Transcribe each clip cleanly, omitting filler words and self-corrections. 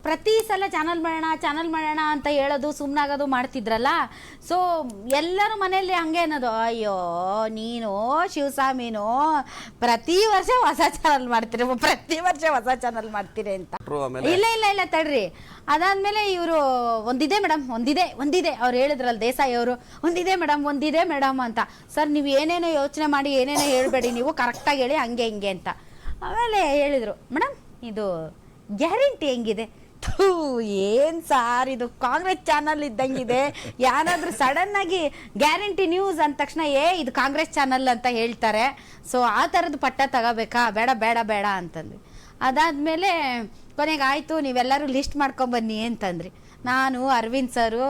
ಪ್ರತಿ ಸಲ ಚಾನಲ್ ಮಾಡೋಣ ಅಂತ ಹೇಳೋದು ಸುಮ್ಮನಾಗೋದು ಮಾಡ್ತಿದ್ರಲ್ಲ. ಸೊ ಎಲ್ಲರೂ ಮನೆಯಲ್ಲಿ ಹಂಗೆ ಅನ್ನೋದು, ಅಯ್ಯೋ ನೀನು ಶಿವಸ್ವಾಮಿನೂ ಪ್ರತಿ ವರ್ಷ ಹೊಸ ಚಾನಲ್ ಮಾಡ್ತೀರಿ ಅಂತ. ಇಲ್ಲ ತಡ್ರಿ. ಅದಾದ್ಮೇಲೆ ಇವರು ಒಂದಿದೆ ಮೇಡಮ್ ಒಂದಿದೆ ಅವ್ರು ಹೇಳಿದ್ರಲ್ಲ ದೇಸಾಯಿ ಅವರು, ಒಂದಿದೆ ಮೇಡಮ್ ಅಂತ. ಸರ್ ನೀವು ಏನೇನೋ ಯೋಚನೆ ಮಾಡಿ ಏನೇನೋ ಹೇಳ್ಬೇಡಿ, ನೀವು ಕರೆಕ್ಟಾಗಿ ಹೇಳಿ ಹಂಗೆ ಹಿಂಗೆ ಅಂತ. ಆಮೇಲೆ ಹೇಳಿದರು, ಮೇಡಮ್ ಇದು ಗ್ಯಾರಂಟಿ ಹೆಂಗಿದೆ? ಏನು ಸಾರ್ ಇದು ಕಾಂಗ್ರೆಸ್ ಚಾನಲ್ ಇದ್ದಂಗಿದೆ. ಯಾರಾದರೂ ಸಡನ್ನಾಗಿ ಗ್ಯಾರಂಟಿ ನ್ಯೂಸ್ ಅಂದ ತಕ್ಷಣ ಇದು ಕಾಂಗ್ರೆಸ್ ಚಾನಲ್ ಅಂತ ಹೇಳ್ತಾರೆ. ಸೊ ಆ ಥರದ್ದು ಪಟ್ಟ ತಗೋಬೇಕಾ? ಬೇಡ ಅಂತಂದ್ವಿ. ಅದಾದಮೇಲೆ ಕೊನೆಗೆ ಆಯಿತು, ನೀವೆಲ್ಲರೂ ಲಿಸ್ಟ್ ಮಾಡ್ಕೊಂಬನ್ನಿ ಅಂತಂದ್ರಿ. ನಾನು, ಅರವಿಂದ್ ಸರು,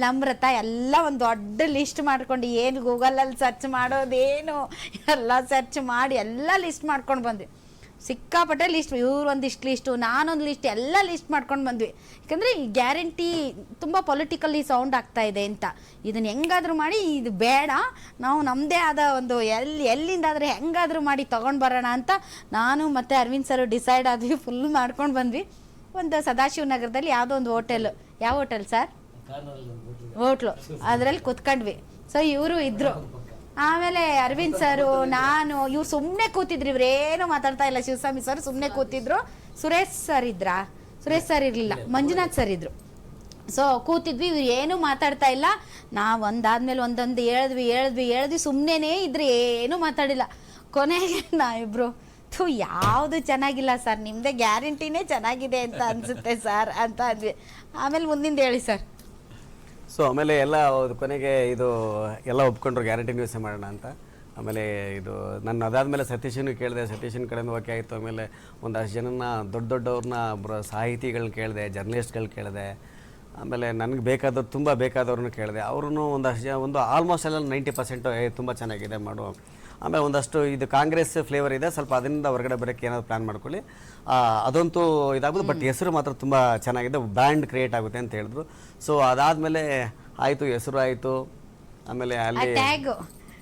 ನಮ್ರತ ಎಲ್ಲ ಒಂದು ದೊಡ್ಡ ಲಿಸ್ಟ್ ಮಾಡ್ಕೊಂಡು, ಏನು ಗೂಗಲಲ್ಲಿ ಸರ್ಚ್ ಮಾಡೋದೇನು ಎಲ್ಲ ಸರ್ಚ್ ಮಾಡಿ ಎಲ್ಲ ಲಿಸ್ಟ್ ಮಾಡ್ಕೊಂಡು ಬಂದ್ವಿ. ಸಿಕ್ಕಾಪಟ್ಟೆ ಲಿಸ್ಟ್, ಇವ್ರು ಒಂದಿಷ್ಟು ಲಿಸ್ಟು, ನಾನೊಂದು ಲಿಸ್ಟ್, ಎಲ್ಲ ಲಿಸ್ಟ್ ಮಾಡ್ಕೊಂಡು ಬಂದ್ವಿ. ಯಾಕಂದರೆ ಈ ಗ್ಯಾರಂಟಿ ತುಂಬ ಪೊಲಿಟಿಕಲಿ ಸೌಂಡ್ ಆಗ್ತಾ ಇದೆ ಅಂತ. ಇದನ್ನು ಹೆಂಗಾದರೂ ಮಾಡಿ ಇದು ಬೇಡ, ನಾವು ನಮ್ಮದೇ ಆದ ಒಂದು ಎಲ್ಲಿಂದಾದರೆ ಹೆಂಗಾದರೂ ಮಾಡಿ ತೊಗೊಂಡು ಬರೋಣ ಅಂತ ನಾನು ಮತ್ತು ಅರವಿಂದ್ ಸರ್ ಡಿಸೈಡ್ ಆದ್ವಿ. ಫುಲ್ ಮಾಡ್ಕೊಂಡು ಬಂದ್ವಿ. ಒಂದು ಸದಾಶಿವ ನಗರದಲ್ಲಿ ಯಾವುದೋ ಒಂದು ಹೋಟೆಲ್, ಯಾವ ಹೋಟೆಲ್ ಸರ್? ಹೋಟ್ಲು. ಅದರಲ್ಲಿ ಕೂತ್ಕೊಂಡ್ವಿ. ಸೊ ಇವರು ಇದ್ದರು. ಆಮೇಲೆ ಅರವಿಂದ್ ಸರು, ನಾನು, ಇವ್ರು ಸುಮ್ಮನೆ ಕೂತಿದ್ರು, ಇವ್ರೇನು ಮಾತಾಡ್ತಾ ಇಲ್ಲ. ಶಿವಸ್ವಾಮಿ ಸರ್ ಸುಮ್ಮನೆ ಕೂತಿದ್ರು. ಸುರೇಶ್ ಸರ್ ಇರಲಿಲ್ಲ, ಮಂಜುನಾಥ್ ಸರ್ ಇದ್ರು. ಸೊ ಕೂತಿದ್ವಿ, ಇವ್ರು ಏನೂ ಮಾತಾಡ್ತಾ ಇಲ್ಲ. ನಾವು ಒಂದಾದ್ಮೇಲೆ ಒಂದೊಂದು ಹೇಳಿದ್ವಿ ಸುಮ್ಮನೆ ಇದ್ರೆ ಏನೂ ಮಾತಾಡಿಲ್ಲ. ಕೊನೆಗೆ ನಾವಿಬ್ರು, ಯಾವುದು ಚೆನ್ನಾಗಿಲ್ಲ ಸರ್, ನಿಮ್ಮದೇ ಗ್ಯಾರಂಟಿನೇ ಚೆನ್ನಾಗಿದೆ ಅಂತ ಅನಿಸುತ್ತೆ ಸರ್ ಅಂತ ಅಂದ್ವಿ. ಆಮೇಲೆ ಮುಂದಿಂದ ಹೇಳಿ ಸರ್. ಸೊ ಆಮೇಲೆ ಎಲ್ಲ ಕೊನೆಗೆ ಇದು ಎಲ್ಲ ಒಪ್ಕೊಂಡ್ರು ಗ್ಯಾರಂಟಿ ನ್ಯೂಸೇ ಮಾಡೋಣ ಅಂತ. ಆಮೇಲೆ ಇದು ನನ್ನ ಅದಾದಮೇಲೆ ಸತೀಶನ್ನು ಕೇಳಿದೆ, ಸತೀಶನ ಕಡೆಯಿಂದ ಓಕೆ ಆಯಿತು. ಆಮೇಲೆ ಒಂದಷ್ಟು ಜನನ ದೊಡ್ಡವ್ರನ್ನ ಸಾಹಿತಿಗಳನ್ನ ಕೇಳಿದೆ, ಜರ್ನಲಿಸ್ಟ್ಗಳು ಕೇಳಿದೆ. ಆಮೇಲೆ ನನಗೆ ಬೇಕಾದವ್ರು, ತುಂಬ ಬೇಕಾದವ್ರನ್ನ ಕೇಳಿದೆ. ಅವ್ರೂ ಒಂದಷ್ಟು ಜನ, ಒಂದು ಆಲ್ಮೋಸ್ಟ್ ಎಲ್ಲ 90% ತುಂಬ ಚೆನ್ನಾಗಿದೆ ಮಾಡು. ಆಮೇಲೆ ಒಂದಷ್ಟು ಇದು ಕಾಂಗ್ರೆಸ್ ಫ್ಲೇವರ್ ಇದೆ, ಸ್ವಲ್ಪ ಅದರಿಂದ ಹೊರಗಡೆ ಬರೋಕ್ಕೆ ಏನಾದ್ರು ಪ್ಲ್ಯಾನ್ ಮಾಡ್ಕೊಳ್ಳಿ, ಅದಂತೂ ಇದಾಗೋದು. ಬಟ್ ಹೆಸರು ಮಾತ್ರ ತುಂಬ ಚೆನ್ನಾಗಿದೆ, ಬ್ರ್ಯಾಂಡ್ ಕ್ರಿಯೇಟ್ ಆಗುತ್ತೆ ಅಂತ ಹೇಳಿದ್ರು. ಸೊ ಅದಾದಮೇಲೆ ಆಯಿತು, ಹೆಸರು ಆಯಿತು. ಆಮೇಲೆ ಅಲ್ಲಿ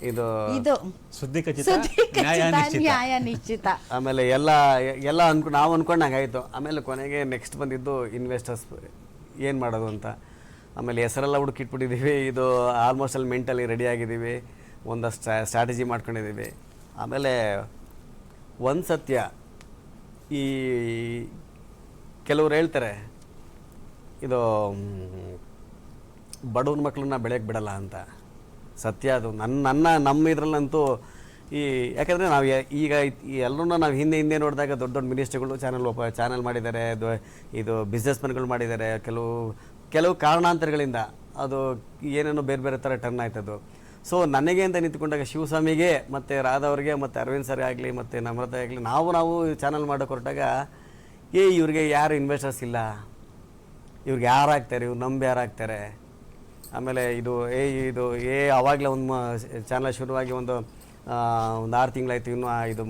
ಇದು ಸುದ್ದಿ ನ್ಯಾಯ ನಿಶ್ಚಿತ. ಆಮೇಲೆ ಎಲ್ಲ ನಾವು ಅನ್ಕೊಂಡಂಗೆ ಆಯಿತು. ಆಮೇಲೆ ಕೊನೆಗೆ ನೆಕ್ಸ್ಟ್ ಬಂದಿದ್ದು ಇನ್ವೆಸ್ಟರ್ಸ್ ಏನು ಮಾಡೋದು ಅಂತ. ಆಮೇಲೆ ಹೆಸರೆಲ್ಲ ಹುಡುಕಿಟ್ಬಿಟ್ಟಿದ್ದೀವಿ. ಇದು ಆಲ್ಮೋಸ್ಟ್ ಅಲ್ಲಿ ಮೆಂಟಲಿ ರೆಡಿ ಆಗಿದ್ದೀವಿ, ಒಂದಷ್ಟು ಸ್ಟ್ರಾಟಜಿ ಮಾಡ್ಕೊಂಡಿದ್ದೀವಿ. ಆಮೇಲೆ ಒಂದು ಸತ್ಯ, ಈ ಕೆಲವ್ರು ಹೇಳ್ತಾರೆ ಇದು ಬಡವ್ರ ಮಕ್ಕಳನ್ನ ಬೆಳೆಯೋಕ್ಕೆ ಬಿಡಲ್ಲ ಅಂತ. ಸತ್ಯ ಅದು. ನಮ್ಮ ಇದರಲ್ಲಂತೂ ಯಾಕಂದರೆ ನಾವು ಈಗ ಎಲ್ಲರೂ ನಾವು ಹಿಂದೆ ನೋಡಿದಾಗ ದೊಡ್ಡ ಮಿನಿಸ್ಟ್ರಿಗಳು ಚಾನಲ್ ಮಾಡಿದ್ದಾರೆ, ಇದು ಬಿಸ್ನೆಸ್ಮನ್ಗಳು ಮಾಡಿದ್ದಾರೆ. ಕೆಲವು ಕಾರಣಾಂತರಗಳಿಂದ ಅದು ಏನೇನೋ ಬೇರೆ ಥರ ಟರ್ನ್ ಆಯ್ತದು. ಸೊ ನನಗೆ ಅಂತ ನಿಂತ್ಕೊಂಡಾಗ ಶಿವಸ್ವಾಮಿಗೆ ಮತ್ತು ರಾಧವ್ರಿಗೆ ಮತ್ತು ಅರವಿಂದ್ ಸರ್ ಆಗಲಿ ಮತ್ತು ನಮ್ರತ ಆಗಲಿ ನಾವು ಚಾನಲ್ ಮಾಡೋಕೆ ಹೊರಟಾಗ ಇವ್ರಿಗೆ ಯಾರು ಇನ್ವೆಸ್ಟರ್ಸ್ ಇಲ್ಲ, ಇವ್ರಿಗೆ ಯಾರು ಆಗ್ತಾರೆ, ಇವ್ರು ನಂಬಿ ಯಾರು ಆಗ್ತಾರೆ. ಆಮೇಲೆ ಇದು ಆವಾಗಲೇ ಒಂದು ಚಾನಲ್ ಶುರುವಾಗಿ ಒಂದು 6 ತಿಂಗಳಾಯ್ತು, ಇನ್ನೂ ಇದು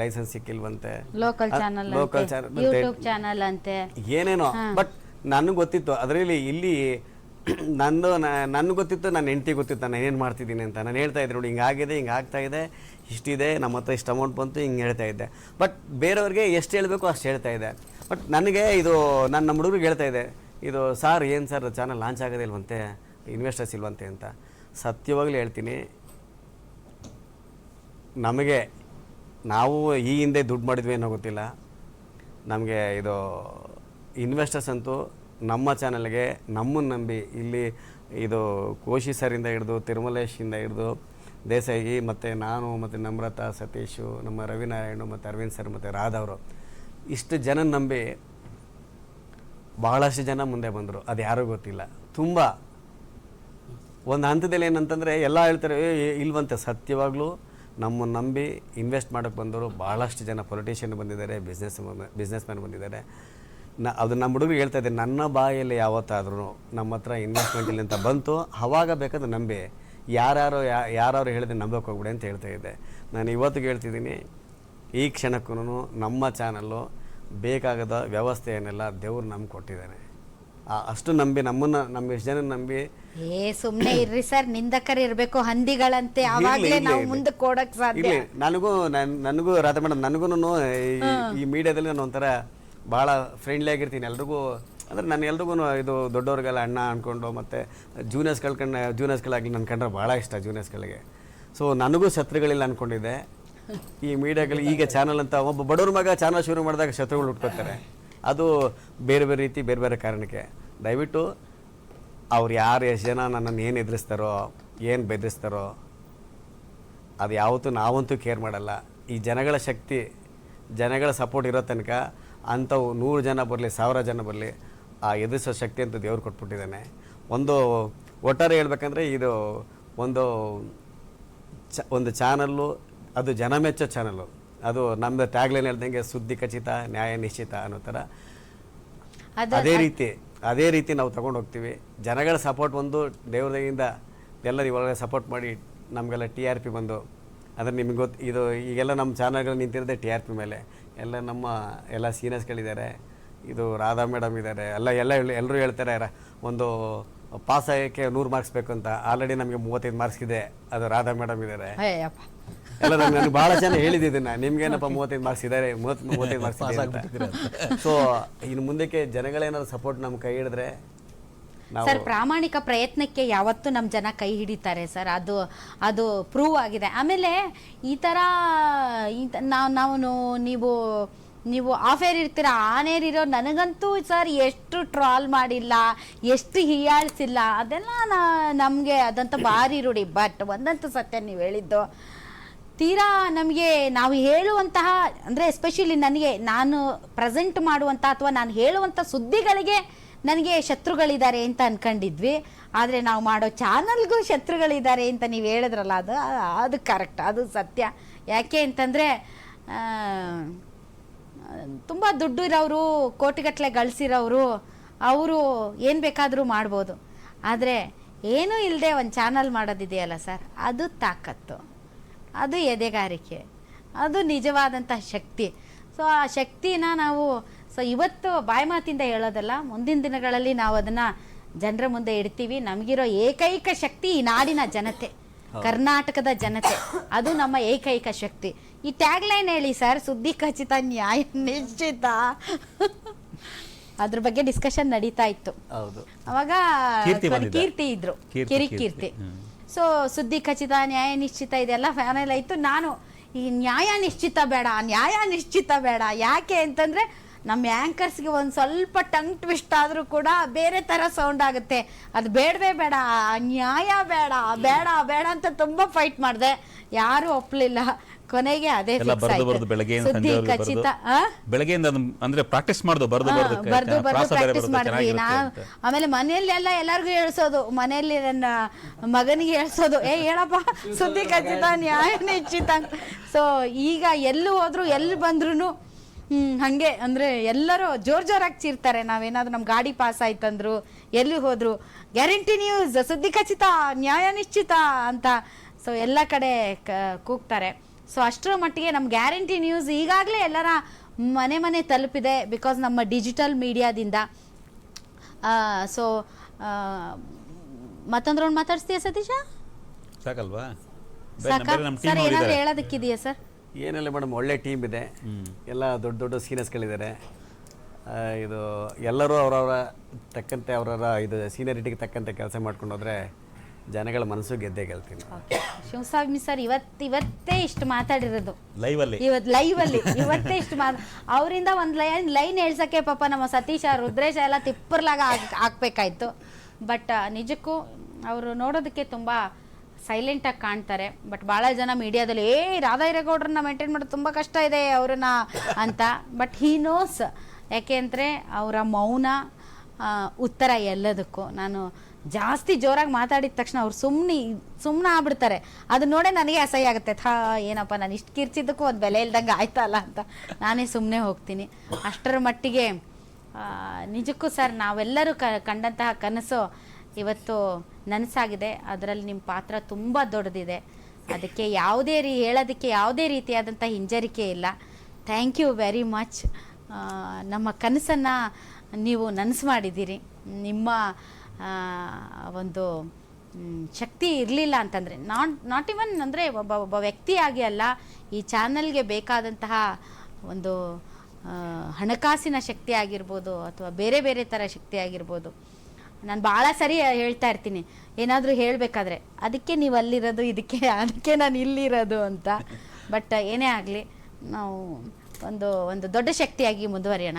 ಲೈಸೆನ್ಸ್ ಸಿಕ್ಕಿಲ್ವಂತೆ, ಲೋಕಲ್ ಚಾನಲ್ ಅಂತೆ ಏನೇನೋ. ಬಟ್ ನನಗೆ ಗೊತ್ತಿತ್ತು ಅದರಲ್ಲಿ, ಇಲ್ಲಿ ನನಗೆ ಗೊತ್ತಿತ್ತು, ನನ್ನ ಹೆಂಡತಿ ಗೊತ್ತಿತ್ತು ನಾನು ಏನು ಮಾಡ್ತಿದ್ದೀನಿ ಅಂತ. ನಾನು ಹೇಳ್ತಾ ಇದ್ದೆ, ನೋಡಿ ಹಿಂಗಾಗಿದೆ, ಹಿಂಗೆ ಆಗ್ತಾ ಇದೆ, ಇಷ್ಟಿದೆ, ನಮ್ಮ ಹತ್ರ ಇಷ್ಟು ಅಮೌಂಟ್ ಬಂತು, ಹಿಂಗೆ ಹೇಳ್ತಾ ಇದ್ದೆ. ಬಟ್ ಬೇರೆಯವ್ರಿಗೆ ಎಷ್ಟು ಹೇಳಬೇಕು ಅಷ್ಟು ಹೇಳ್ತಾ ಇದ್ದೆ. ಬಟ್ ನನಗೆ ಇದು ನಮ್ಮ ಹುಡುಗರಿಗೆ ಹೇಳ್ತಾ ಇದ್ದೆ, ಇದು ಸಾರ್ ಏನು ಸರ್ ಚಾನಲ್ ಲಾಂಚ್ ಆಗೋದೇ ಇಲ್ವಂತೆ, ಇನ್ವೆಸ್ಟರ್ಸ್ ಇಲ್ವಂತೆ ಅಂತ. ಸತ್ಯವಾಗ್ಲೂ ಹೇಳ್ತೀನಿ, ನಾವು ಈ ಹಿಂದೆ ದುಡ್ಡು ಮಾಡಿದ್ವಿ ಅನ್ನೋ ಗೊತ್ತಿಲ್ಲ. ನಮಗೆ ಇದು ಇನ್ವೆಸ್ಟರ್ಸ್ ಅಂತೂ ನಮ್ಮ ಚಾನಲ್ಗೆ ನಮ್ಮನ್ನು ನಂಬಿ, ಇಲ್ಲಿ ಇದು ಕೋಶಿ ಸರಿಂದ ಹಿಡಿದು ತಿರುಮಲೇಶಿಂದ ಹಿಡಿದು ದೇಸಾಯಿ ಮತ್ತು ನಾನು ಮತ್ತು ನಮ್ರತ, ಸತೀಶು, ನಮ್ಮ ರವಿನಾರಾಯಣು ಮತ್ತು ಅರವಿಂದ್ ಸರ್ ಮತ್ತು ರಾಧವರು, ಇಷ್ಟು ಜನ ನಂಬಿ ಬಹಳಷ್ಟು ಜನ ಮುಂದೆ ಬಂದರು. ಅದು ಯಾರೂ ಗೊತ್ತಿಲ್ಲ. ತುಂಬ ಒಂದು ಹಂತದಲ್ಲಿ ಏನಂತಂದರೆ ಎಲ್ಲ ಹೇಳ್ತಾರೆ ಇಲ್ವಂತೆ. ಸತ್ಯವಾಗ್ಲೂ ನಮ್ಮನ್ನು ನಂಬಿ ಇನ್ವೆಸ್ಟ್ ಮಾಡೋಕ್ಕೆ ಬಂದವರು ಭಾಳಷ್ಟು ಜನ ಪೊಲಿಟಿಷಿಯನ್ ಬಂದಿದ್ದಾರೆ, ಬಿಸ್ನೆಸ್ ಮ್ಯಾನ್ ಬಂದಿದ್ದಾರೆ. ಅದು ನಮ್ಮ ಹುಡುಗರು ಹೇಳ್ತಾ ಇದ್ದೆ, ನನ್ನ ಬಾಯಲ್ಲಿ ಯಾವತ್ತಾದ್ರೂ ನಮ್ಮ ಹತ್ರ ಇನ್ವೆಸ್ಟ್ಮೆಂಟ್ ಇಲ್ಲ ಅಂತ ಬಂತು, ಅವಾಗ ಬೇಕಾದ್ರೆ ನಂಬಿ, ಯಾರು ಹೇಳಿದ್ರೆ ನಂಬೋಕೆ ಹೋಗ್ಬಿಡಿ ಅಂತ ಹೇಳ್ತಾ ಇದ್ದೆ. ನಾನು ಇವತ್ತಿಗೆ ಹೇಳ್ತಿದ್ದೀನಿ, ಈ ಕ್ಷಣಕ್ಕೂ ನಮ್ಮ ಚಾನಲ್ಲು ಬೇಕಾಗದ ವ್ಯವಸ್ಥೆಯನ್ನೆಲ್ಲ ದೇವ್ರು ನಮ್ಗೆ ಕೊಟ್ಟಿದ್ದಾನೆ. ಅಷ್ಟು ನಂಬಿ ನಮ್ಮ ಎಷ್ಟು ಜನ ನಂಬಿ. ಸುಮ್ಮನೆ ಇರ್ರಿ ಸರ್, ನಿಂದಕರು ಇರಬೇಕು ಹಂದಿಗಳಂತೆ, ಅವಾಗಲೇ ನಾವು ಮುಂದಕ್ಕೆ ಕೊಡಕ್ಕೆ ಸಾಧ್ಯ. ನನಗೂ ರಾಧಾ ಮೇಡಮ್, ನನಗೂ ಈ ಮೀಡಿಯಾದಲ್ಲಿ ನಾನು ಒಂಥರ ಭಾಳ ಫ್ರೆಂಡ್ಲಿ ಆಗಿರ್ತೀನಿ ಎಲ್ರಿಗೂ. ಅಂದರೆ ನಾನು ಎಲ್ರಿಗೂ ಇದು ದೊಡ್ಡವ್ರಿಗೆಲ್ಲ ಅಣ್ಣ ಅಂದ್ಕೊಂಡು, ಮತ್ತು ಜೂನಿಯರ್ಸ್ಗಳಾಗಲಿ ನನ್ನ ಕಂಡ್ರೆ ಭಾಳ ಇಷ್ಟ ಜೂನಿಯರ್ಸ್ಗಳಿಗೆ. ಸೊ ನನಗೂ ಶತ್ರುಗಳಿಲ್ಲ ಅಂದ್ಕೊಂಡಿದ್ದೆ. ಈ ಮೀಡಿಯಾಗಳು ಈಗ ಚಾನಲ್ ಅಂತ ಒಬ್ಬ ಬಡವ್ರ ಮಗ ಚಾನಲ್ ಶುರು ಮಾಡಿದಾಗ ಶತ್ರುಗಳು ಹುಟ್ಕೋತಾರೆ. ಅದು ಬೇರೆ ಬೇರೆ ರೀತಿ ಬೇರೆ ಬೇರೆ ಕಾರಣಕ್ಕೆ. ದಯವಿಟ್ಟು ಅವ್ರು ಯಾರು ಎಷ್ಟು ಜನ ನನ್ನನ್ನು ಏನು ಎದುರಿಸ್ತಾರೋ ಏನು ಬೆದರಿಸ್ತಾರೋ ಅದು ಯಾವತ್ತೂ ನಾವಂತೂ ಕೇರ್ ಮಾಡಲ್ಲ. ಈ ಜನಗಳ ಶಕ್ತಿ, ಜನಗಳ ಸಪೋರ್ಟ್ ಇರೋ ತನಕ ಅಂಥವು 100 ಜನ ಬರಲಿ 1000 ಜನ ಬರಲಿ ಆ ಎದುರಿಸೋ ಶಕ್ತಿ ಅಂತ ದೇವ್ರು ಕೊಟ್ಬಿಟ್ಟಿದ್ದಾನೆ. ಒಂದು ಒಟ್ಟಾರೆ ಹೇಳ್ಬೇಕಂದ್ರೆ ಇದು ಒಂದು ಚಾನಲ್ಲು, ಅದು ಜನ ಮೆಚ್ಚೋ ಚಾನಲ್ಲು. ಅದು ನಮ್ಮದು ಟ್ಯಾಗ್ಲೈನ್ ಹೇಳ್ದಂಗೆ ಸುದ್ದಿ ಖಚಿತ, ನ್ಯಾಯ ನಿಶ್ಚಿತ ಅನ್ನೋ ಥರ. ಅದೇ ರೀತಿ ನಾವು ತಗೊಂಡು ಹೋಗ್ತೀವಿ. ಜನಗಳ ಸಪೋರ್ಟ್ ಒಂದು ದೇವ್ರದಿಂದ ಎಲ್ಲರೂ ಇವಾಗ ಸಪೋರ್ಟ್ ಮಾಡಿ ನಮಗೆಲ್ಲ TRP ಬಂದು, ಅಂದರೆ ನಿಮಗೆ ಇದು ಈಗೆಲ್ಲ ನಮ್ಮ ಚಾನಲ್ಗಳು ನಿಂತಿರೋದೆ TRP ಮೇಲೆ. ಎಲ್ಲ ಸೀನಿಯರ್ಸ್ಗಳಿದ್ದಾರೆ, ಇದು ರಾಧಾ ಮೇಡಮ್ ಇದ್ದಾರೆ, ಎಲ್ಲರೂ ಹೇಳ್ತಾರೆ ಒಂದು ಪಾಸ್ ಆಗೋಕ್ಕೆ 100 ಮಾರ್ಕ್ಸ್ ಬೇಕು ಅಂತ. ಆಲ್ರೆಡಿ ನಮಗೆ 35 ಮಾರ್ಕ್ಸ್ ಇದೆ, ಅದು ರಾಧಾ ಮೇಡಮ್ ಇದ್ದಾರೆ. ಎಲ್ಲ ನನಗೆ ಭಾಳ ಜನ ಹೇಳಿದ್ದಿದ್ದನ್ನು, ನಿಮ್ಗೇನಪ್ಪ 35 ಮಾರ್ಕ್ಸ್ ಇದ್ದಾರೆ, 35 ಮಾರ್ಕ್ಸ್ ಇದೆ ಅಂತ. ಸೊ ಇನ್ನು ಮುಂದಕ್ಕೆ ಜನಗಳೇನಾದ್ರು ಸಪೋರ್ಟ್ ನಮ್ಮ ಕೈ ಹಿಡಿದ್ರೆ ಸರ್, ಪ್ರಾಮಾಣಿಕ ಪ್ರಯತ್ನಕ್ಕೆ ಯಾವತ್ತೂ ನಮ್ಮ ಜನ ಕೈ ಹಿಡಿತಾರೆ ಸರ್. ಅದು ಪ್ರೂವ್ ಆಗಿದೆ. ಆಮೇಲೆ ಈ ಥರ ನೀವು ಆಫ್ ಏರ್ ಇರ್ತೀರ, ಆನ್ ಏರ್ ಇರೋ ನನಗಂತೂ ಸರ್ ಎಷ್ಟು ಟ್ರಾಲ್ ಮಾಡಿಲ್ಲ, ಎಷ್ಟು ಹೀಯಾಳಿಸಿಲ್ಲ, ಅದೆಲ್ಲ ನಮಗೆ ಅದಂತೂ ಭಾರಿ ರೂಢಿ. ಬಟ್ ಒಂದಂತೂ ಸತ್ಯ ನೀವು ಹೇಳಿದ್ದು, ತೀರಾ ನಮಗೆ ನಾವು ಹೇಳುವಂತಹ, ಅಂದರೆ ಎಸ್ಪೆಷಲಿ ನಾನು ಪ್ರೆಸೆಂಟ್ ಮಾಡುವಂಥ ಅಥವಾ ನಾನು ಹೇಳುವಂಥ ಸುದ್ದಿಗಳಿಗೆ ನನಗೆ ಶತ್ರುಗಳಿದ್ದಾರೆ ಅಂತ ಅನ್ಕೊಂಡಿದ್ವಿ. ಆದರೆ ನಾವು ಮಾಡೋ ಚಾನಲ್ಗೂ ಶತ್ರುಗಳಿದ್ದಾರೆ ಅಂತ ನೀವು ಹೇಳಿದ್ರಲ್ಲ, ಅದು ಕರೆಕ್ಟ್, ಅದು ಸತ್ಯ. ಯಾಕೆ ಅಂತಂದರೆ ತುಂಬ ದುಡ್ಡು ಇರೋರು, ಕೋಟಿಗಟ್ಟಲೆ ಗಳಿಸಿರೋರು, ಅವರು ಏನು ಬೇಕಾದರೂ ಮಾಡ್ಬೋದು. ಆದರೆ ಏನೂ ಇಲ್ಲದೆ ಒಂದು ಚಾನಲ್ ಮಾಡೋದಿದೆಯಲ್ಲ ಸರ್, ಅದು ತಾಕತ್ತು, ಅದು ಎದೆಗಾರಿಕೆ, ಅದು ನಿಜವಾದಂಥ ಶಕ್ತಿ. ಸೊ ಆ ಶಕ್ತಿನ ನಾವು ಇವತ್ತು ಬಾಯಿ ಮಾತಿಂದ ಹೇಳೋದಲ್ಲ, ಮುಂದಿನ ದಿನಗಳಲ್ಲಿ ನಾವು ಅದನ್ನು ಜನರ ಮುಂದೆ ಇಡ್ತೀವಿ. ನಮಗಿರೋ ಏಕೈಕ ಶಕ್ತಿ ಈ ನಾಡಿನ ಜನತೆ, ಕರ್ನಾಟಕದ ಜನತೆ, ಅದು ನಮ್ಮ ಏಕೈಕ ಶಕ್ತಿ. ಈ ಟ್ಯಾಗ್ ಲೈನ್ ಹೇಳಿ ಸರ್, ಸುದ್ದಿ ಖಚಿತ, ನ್ಯಾಯ ನಿಶ್ಚಿತ. ಅದ್ರ ಬಗ್ಗೆ ಡಿಸ್ಕಷನ್ ನಡೀತಾ ಇತ್ತು. ಅವಾಗ ಕೀರ್ತಿ ಇದ್ರು, ಕಿರಿಕೀರ್ತಿ. ಸೊ ಸುದ್ದಿ ಖಚಿತ, ನ್ಯಾಯ ನಿಶ್ಚಿತ ಇದೆಲ್ಲ ಫೈನಲ್ ಆಯಿತು. ನಾನು ಈ ನ್ಯಾಯ ನಿಶ್ಚಿತ ಬೇಡ. ಯಾಕೆ ಅಂತಂದರೆ ನಮ್ಮ ಆ್ಯಂಕರ್ಸ್ಗೆ ಒಂದು ಸ್ವಲ್ಪ ಟಂಗ್ ಟ್ವಿಸ್ಟ್ ಆದರೂ ಕೂಡ ಬೇರೆ ಥರ ಸೌಂಡ್ ಆಗುತ್ತೆ. ಅದು ಬೇಡವೇ ಬೇಡ, ನ್ಯಾಯ ಬೇಡ ಅಂತ ತುಂಬ ಫೈಟ್ ಮಾಡಿದೆ, ಯಾರೂ ಒಪ್ಪಲಿಲ್ಲ. ಕೊನೆಗೆ ಅದೇ ಸುದ್ದಿ ಖಚಿತ. ಬೆಳಗ್ಗೆಯಿಂದ ಅಂದ್ರೆ ಪ್ರಾಕ್ಟೀಸ್ ಬರ್ದು ಪ್ರಾಕ್ಟೀಸ್ ಮಾಡಿದ್ವಿ ನಾವು. ಆಮೇಲೆ ಮನೆಯಲ್ಲೆಲ್ಲ ಎಲ್ಲರಿಗೂ ಹೇಳ್ಸೋದು, ಮನೆಯಲ್ಲಿ ನನ್ನ ಮಗನಿಗೆ ಹೇಳ್ಸೋದು, ಹೇಳಪ್ಪ ಸುದ್ದಿ ಖಚಿತ, ನ್ಯಾಯ ನಿಶ್ಚಿತ. ಸೊ ಈಗ ಎಲ್ಲಿ ಹೋದ್ರು, ಎಲ್ಲಿ ಬಂದ್ರು ಹಾಗೆ ಅಂದರೆ ಎಲ್ಲರೂ ಜೋರಾಗಿ ಚೀರ್ತಾರೆ. ನಾವೇನಾದ್ರು ನಮ್ಮ ಗಾಡಿ ಪಾಸ್ ಆಯ್ತಂದ್ರು, ಎಲ್ಲಿ ಹೋದ್ರು ಗ್ಯಾರಂಟಿ ನ್ಯೂಸ್, ಸುದ್ದಿ ಖಚಿತ, ನ್ಯಾಯ ನಿಶ್ಚಿತ ಅಂತ. ಸೊ ಎಲ್ಲ ಕಡೆ ಕೂಗ್ತಾರೆ. ಸೊ ಅಷ್ಟರ ಮಟ್ಟಿಗೆ ನಮ್ಮ ಗ್ಯಾರಂಟಿ ನ್ಯೂಸ್ ಈಗಾಗಲೇ ಎಲ್ಲರ ಮನೆ ತಲುಪಿದೆ, ಬಿಕಾಸ್ ನಮ್ಮ ಡಿಜಿಟಲ್ ಮೀಡಿಯಾದಿಂದ. ಸೊ ಮತ್ತೊಂದು ರೌಂಡ್ ಮಾತಾಡಿಸ್ತೀಯಾ ಸತೀಶ? ಸಾಕಲ್ವಾ ಸರ್, ಏನಾದರೂ ಹೇಳೋದಕ್ಕಿದೆಯಾ ಸರ್? ಏನಿಲ್ಲ ಮೇಡಮ್, ಒಳ್ಳೆ ಟೀಮ್ ಇದೆ, ಎಲ್ಲ ದೊಡ್ಡ ಸೀನಿಯರ್ಸ್ಗಳಿದ್ದಾರೆ. ಇದು ಎಲ್ಲರೂ ಅವರವರ ತಕ್ಕಂತೆ ಅವರವರ ಇದು ಸೀನಿಯರಿಟಿಗೆ ತಕ್ಕಂತೆ ಕೆಲಸ ಮಾಡ್ಕೊಂಡು ಹೋದರೆ ಜನಗಳ ಮನಸ್ಸು ಗೆಲ್ತೀನಿ. ಶಿವಸ್ವಾಮಿ ಸರ್ ಇವತ್ತೇ ಇಷ್ಟು ಮಾತಾಡಿರೋದು ಲೈವಲ್ಲಿ, ಇವತ್ತೇ ಇಷ್ಟು ಅವರಿಂದ ಒಂದು ಲೈನ್ ಹೇಳ್ಸಕ್ಕೆ ಪಾಪ ನಮ್ಮ ಸತೀಶ, ರುದ್ರೇಶ ಎಲ್ಲ ತಿಪ್ಪರ್ಲಾಗ ಹಾಕ್ಬೇಕಾಯ್ತು. ಬಟ್ ನಿಜಕ್ಕೂ ಅವರು ನೋಡೋದಕ್ಕೆ ತುಂಬ ಸೈಲೆಂಟಾಗಿ ಕಾಣ್ತಾರೆ. ಬಟ್ ಭಾಳ ಜನ ಮೀಡಿಯಾದಲ್ಲಿ ರಾಧಾ ಹಿರೇಗೌಡ್ರನ್ನ ಮೇಂಟೈನ್ ಮಾಡೋದು ತುಂಬ ಕಷ್ಟ ಇದೆ ಅವ್ರನ್ನ ಅಂತ. ಬಟ್ ಹೀ ನೋಸ್, ಯಾಕೆ ಅಂದರೆ ಅವರ ಮೌನ ಉತ್ತರ ಎಲ್ಲದಕ್ಕೂ. ನಾನು ಜಾಸ್ತಿ ಜೋರಾಗಿ ಮಾತಾಡಿದ ತಕ್ಷಣ ಅವ್ರು ಸುಮ್ಮನೆ ಆಗ್ಬಿಡ್ತಾರೆ. ಅದು ನೋಡೇ ನನಗೆ ಅಸಹ್ಯ ಆಗುತ್ತೆ. ಏನಪ್ಪ ನಾನು ಇಷ್ಟು ಕಿರ್ಚಿದ್ದಕ್ಕೂ ಒಂದು ಬೆಲೆ ಇಲ್ದಂಗೆ ಆಯ್ತಲ್ಲ ಅಂತ ನಾನೇ ಸುಮ್ಮನೆ ಹೋಗ್ತೀನಿ. ಅಷ್ಟರ ಮಟ್ಟಿಗೆ ನಿಜಕ್ಕೂ ಸರ್, ನಾವೆಲ್ಲರೂ ಕಂಡಂತಹ ಕನಸು ಇವತ್ತು ನನಸಾಗಿದೆ. ಅದರಲ್ಲಿ ನಿಮ್ಮ ಪಾತ್ರ ತುಂಬ ದೊಡ್ಡದಿದೆ. ಅದಕ್ಕೆ ಹೇಳೋದಕ್ಕೆ ಯಾವುದೇ ರೀತಿಯಾದಂಥ ಹಿಂಜರಿಕೆ ಇಲ್ಲ. Thank you very much. ನಮ್ಮ ಕನಸನ್ನು ನೀವು ನನಸು ಮಾಡಿದ್ದೀರಿ. ನಿಮ್ಮ ಒಂದು ಶಕ್ತಿ ಇರಲಿಲ್ಲ ಅಂತಂದರೆ, ನಾಟ್ ಇವನ್ ಅಂದರೆ ಒಬ್ಬ ವ್ಯಕ್ತಿಯಾಗಿ ಅಲ್ಲ, ಈ ಚಾನಲ್ಗೆ ಬೇಕಾದಂತಹ ಒಂದು ಹಣಕಾಸಿನ ಶಕ್ತಿ ಆಗಿರ್ಬೋದು ಅಥವಾ ಬೇರೆ ಬೇರೆ ಥರ ಶಕ್ತಿ ಆಗಿರ್ಬೋದು. ನಾನು ಭಾಳ ಸರಿ ಹೇಳ್ತಾ ಇರ್ತೀನಿ ಏನಾದರೂ ಹೇಳಬೇಕಾದ್ರೆ, ಅದಕ್ಕೆ ನೀವು ಅಲ್ಲಿರೋದು, ಅದಕ್ಕೆ ನಾನು ಇಲ್ಲಿರೋದು ಅಂತ. ಬಟ್ ಏನೇ ಆಗಲಿ ನಾವು ಒಂದು ದೊಡ್ಡ ಶಕ್ತಿಯಾಗಿ ಮುಂದುವರಿಯೋಣ.